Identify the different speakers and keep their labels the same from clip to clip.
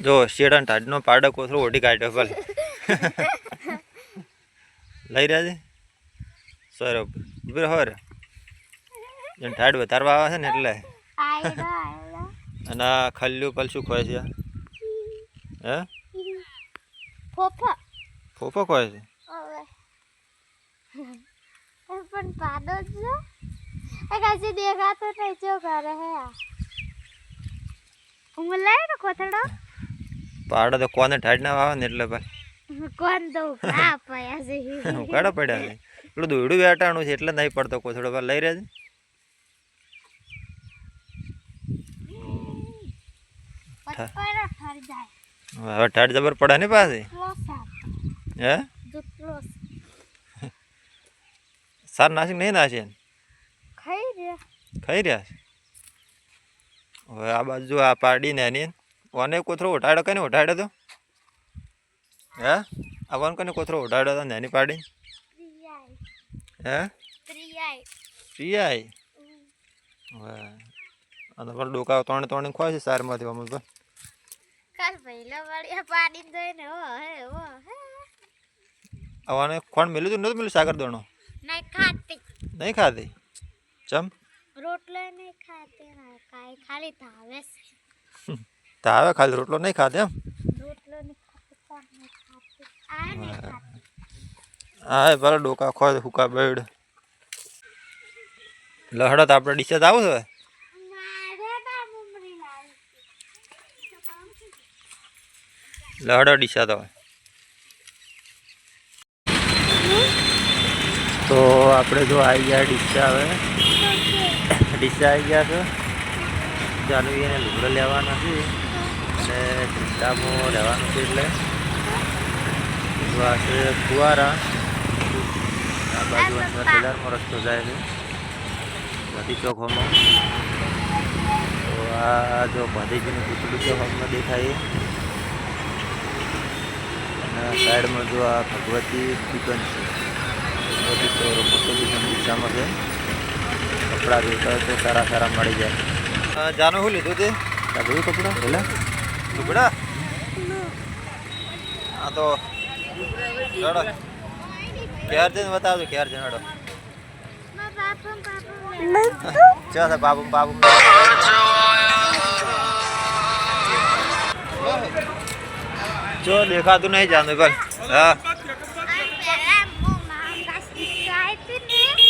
Speaker 1: જો શેડા ટાઢનો પાડો કોથળો ઓઢી કાઢ્યો ભલે લઈ રહ્યા છે સર બરાબર જેને ટાઢ વધારવા આવે છે ને એટલે અને આ ખલ્યું પલસું ખોય છે હે ફોફો ખોય છે
Speaker 2: પણ પાડો જો કશી દેખાતો નહીં જો કરે હે હું લાય ને કોથળો
Speaker 1: પાડો તો કોને ટાઢ ના આવે ને એટલે ભાઈ
Speaker 2: કોણ તો કા પાયા છે
Speaker 1: કાઢા પડ્યા છે પેલું દોયડું વેટાણું છે એટલે નહીં પડતો કોથળો પર લઈ રહ્યા છે હવે ટાઢ જબર પડે ને પાસે હે સાર નાસિક નહીં નાશે ખાઈ રહ્યા છે હવે આ બાજુ આ પાડીને એની ઓને કોથળો ઉઠાડ્યો કને ઉઠાડ્યો તો હે આ વન કને કોથળો ઉઠાડ્યો હતો નેની પાડી હે પ્રિયાઈ હવે અને પણ ડોકા ત્રણે ત્રણે ખોય છે સારમાંથી અમુક પણ
Speaker 2: કાલ પહેલા વાળી પાડી દઈને હો હે
Speaker 1: આવાને કોણ મેલું તો નતું મેલું સાગર દોણો નહીં ખાતી ચમ
Speaker 2: રોટલો નહીં ખાતી કાઈ ખાલી તાવે
Speaker 1: તાવે ખાલી રોટલો નહીં ખાતે એમ
Speaker 2: રોટલો નહીં ખાતી કોણ નહીં ખાતી આ નહીં ખાતી
Speaker 1: હા ભલે ડોકા ખોય હુકા બેડ લહડો તો આપણે ડીશે આવું છે લહડો ડીસા તો આપણે જો આવી ગયા ડીસા હવે ડીસા આવી ગયા છે જાનવી એને લુગડો લેવાના છે અને ચિંતામાં રહેવાનું છે એટલે આ છે ફુવારા આ બાજુ અંદર બજારમાં રસ્તો જાય છે બધી ચોકમાં તો આ જો ભાધીજીનું પૂતળું ચોકમાં દેખાય અને સાઈડમાં જો આ ભગવતી દુકાન છે મોટી શોરૂમ મોટો દુકાન દિશામાં છે કપડાં જોઈતા હોય તો સારા સારા મળી જાય જાનું શું લીધું તે જોયું કપડાં પેલા લુગડા હા તો ચડો ક્યારે જઈને બતાવજો ક્યારે જઈને હડો ચા બાબુ બાબુ જો દેખાતું નહીં જાનું ભાઈ હા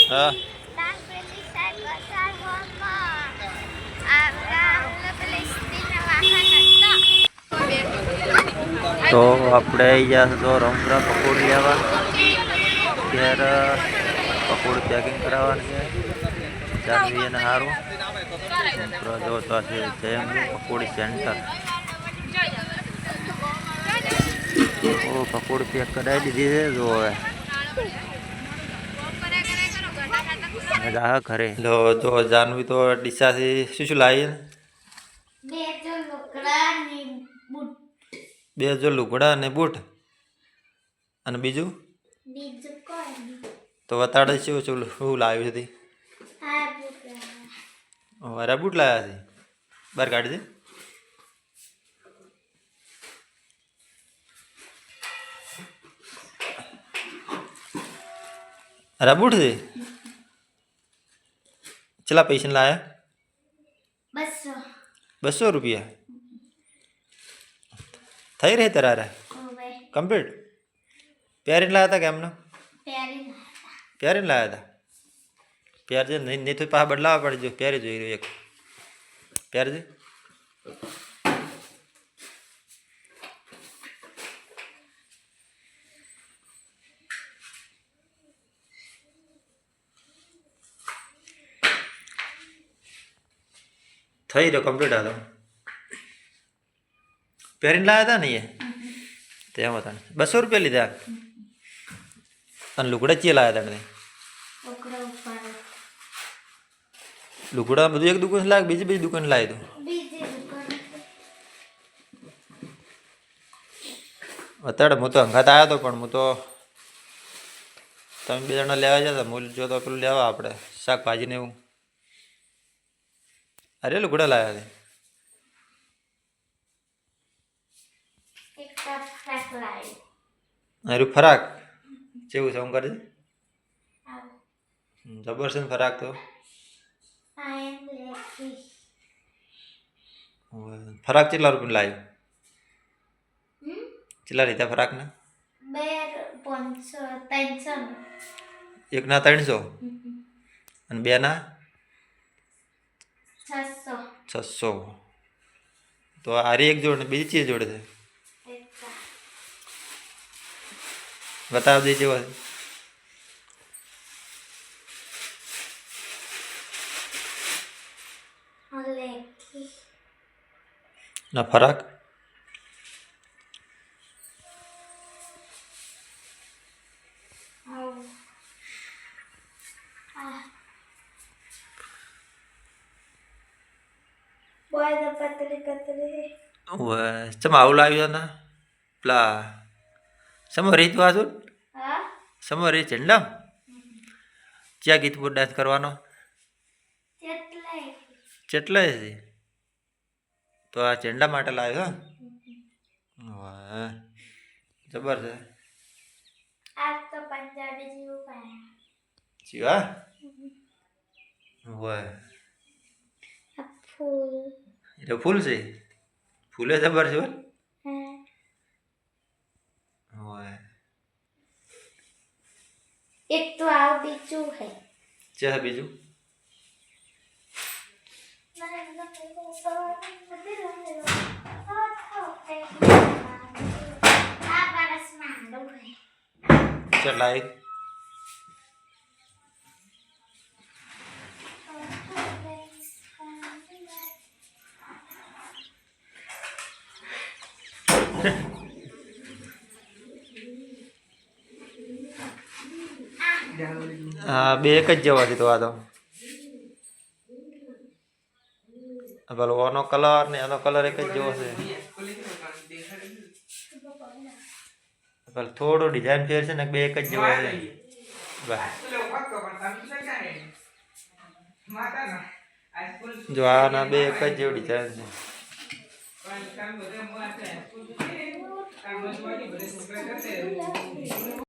Speaker 1: હા તો આપણે આવી ગયા તો રમપરા પકોડી લેવા ત્યારે પકોડી પેકિંગ કરાવવાની છે જાનવી એને સારું જો તો છે જયમ પકોડી સેન્ટર ઓ પકોડી પેક કરાવી દીધી છે જો હવે મજા ઘરે લો જો જાનવી તો ડીસાથી શું શું લાવીએ બે જો લુગડા અને બૂટ અને બીજું તો વતાડે છે શું લાવ્યું છે વારા બૂટ લાવ્યા છે બહાર કાઢી દે અરે બૂટ છે ચલા પૈસા લાયા 200 રૂપિયા થઈ રહે તારા કમ્પ્લીટ પહેરીને લાવ્યા હતા કે એમને પહેરીને લાવ્યા હતા પહેરજે નહીં તો પાછા બદલાવા પડે જો પહેરી જોઈ રહ્યો એક પહેરજે થઈ રહ્યો કમ્પ્લીટ હાલો પહેરીને લાવ્યા હતા ને એ તેમાં તને 200 રૂપિયા લીધા અને લુગડા ચીએ લાવ્યા તને લુગડા બધું એક દુકાન લાગ બીજી દુકાન લાવી દો અત્યારે હું તો અંગાત આવ્યો હતો પણ હું તો તમે 2 જણા લેવા જતા મૂલ જો તો પેલું લેવા આપણે શાકભાજી ને એવું અરે લુગડા લાવ્યા છે
Speaker 2: ફ્રેક લાઈ
Speaker 1: અરે ફરાક કેવું છે? હું કરે
Speaker 2: આવ
Speaker 1: જબર છે ને ફરાક તો.
Speaker 2: આઈ એમ લેકી
Speaker 1: ફરાક કેટલા રૂપિયા લાવ્યો?
Speaker 2: હમ
Speaker 1: કેટલા લીધા ફરાકને?
Speaker 2: 2 500 300
Speaker 1: એકના 300 અને બેના
Speaker 2: 600
Speaker 1: 600. તો આરી એક જોડ ને બીજી ચીજ જોડે છે.
Speaker 2: એકતા
Speaker 1: બતાવ દે જેવો છે.
Speaker 2: લેકી
Speaker 1: ના ફરાક
Speaker 2: આવ આ બોય દ પતરી
Speaker 1: ચમ આવું લાવ્યો ને પેલા સમો રીત વાસુ
Speaker 2: હા
Speaker 1: સમો રીત ઝંડા ક્યાં ગીત પર ડાન્સ કરવાનો
Speaker 2: કેટલાય
Speaker 1: કેટલાય છે? તો આ ઝંડા માટે લાવ્યો હા જબર છે.
Speaker 2: આ તો પંજાબી જેવું કાંઈ
Speaker 1: જીવા હોય
Speaker 2: આ ફૂલ
Speaker 1: એટલે ફૂલ છે. ફૂલે જબર છે હોય.
Speaker 2: એક તો આ બીજું હે
Speaker 1: છે બીજું કેટલા એક હા બે એક જ જેવા છે. તો આ તો પેલો ઓનો કલર ને એનો કલર એક જ જેવો છે. પેલો થોડો ડિઝાઇન ફેર છે ને બે એક જ જેવો છે. જો આના બે એક જ જેવું ડિઝાઇન છે.